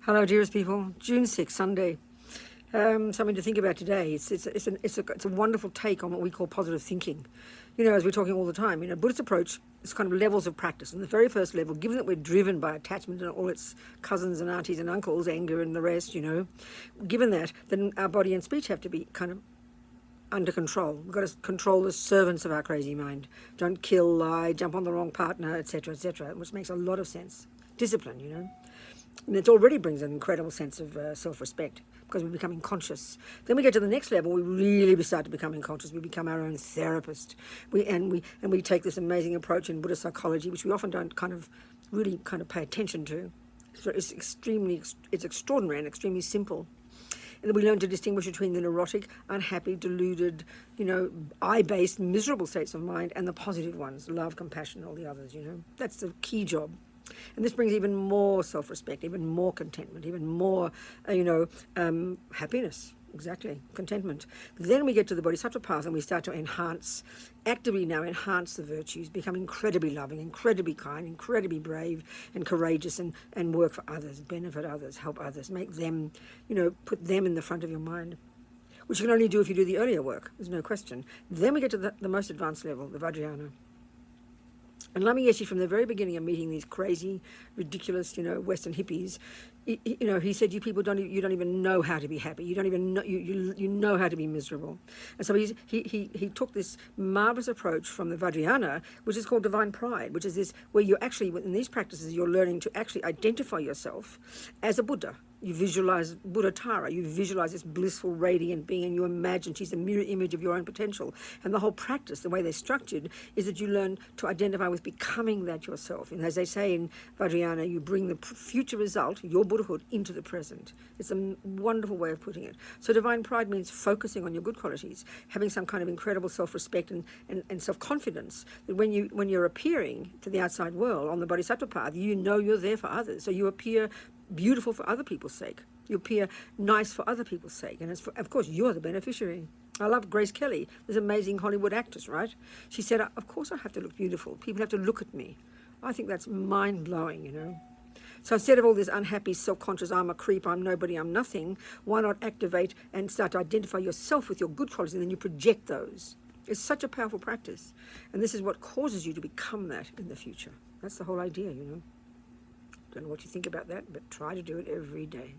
Hello, dearest people. June 6th, Sunday. Something to think about today. It's a wonderful take on what we call positive thinking. You know, as we're talking all the time, Buddhist approach is kind of levels of practice. And the very first level, given that we're driven by attachment and all its cousins and aunties and uncles, anger and the rest, given that, then our body and speech have to be kind of under control. We've got to control the servants of our crazy mind. Don't kill, lie, jump on the wrong partner, etc., which makes a lot of sense. Discipline, And it already brings an incredible sense of self-respect because we're becoming conscious. Then we get to the next level. We really start to becoming conscious. We become our own therapist. We take this amazing approach in Buddhist psychology, which we often don't really pay attention to. It's extraordinary and extremely simple. And then we learn to distinguish between the neurotic, unhappy, deluded, I-based, miserable states of mind and the positive ones, love, compassion, all the others, That's the key job. And this brings even more self-respect, even more contentment, even more, happiness. Exactly, contentment. Then we get to the Bodhisattva path and we start to actively now enhance the virtues, become incredibly loving, incredibly kind, incredibly brave and courageous and work for others, benefit others, help others, make them, put them in the front of your mind, which you can only do if you do the earlier work, there's no question. Then we get to the most advanced level, the Vajrayana. And Lama Yeshe, from the very beginning of meeting these crazy, ridiculous, Western hippies, he said, "You people don't even know how to be happy. You don't even know you know how to be miserable." And so he took this marvelous approach from the Vajrayana, which is called divine pride, which is this where you actually, in these practices, you're learning to actually identify yourself as a Buddha. You visualize Buddha Tara, you visualize this blissful, radiant being, and you imagine she's a mirror image of your own potential. And the whole practice, the way they're structured, is that you learn to identify with becoming that yourself. And as they say in Vajrayana, you bring the future result, your Buddhahood, into the present. It's a wonderful way of putting it. So divine pride means focusing on your good qualities, having some kind of incredible self-respect and self-confidence, that when you're appearing to the outside world on the Bodhisattva path, you're there for others. So you appear beautiful for other people's sake. You appear nice for other people's sake. And of course, you're the beneficiary. I love Grace Kelly, this amazing Hollywood actress, right? She said, of course I have to look beautiful. People have to look at me. I think that's mind-blowing, So instead of all this unhappy, self-conscious, I'm a creep, I'm nobody, I'm nothing, why not activate and start to identify yourself with your good qualities, and then you project those. It's such a powerful practice. And this is what causes you to become that in the future. That's the whole idea, Don't know what you think about that, but try to do it every day.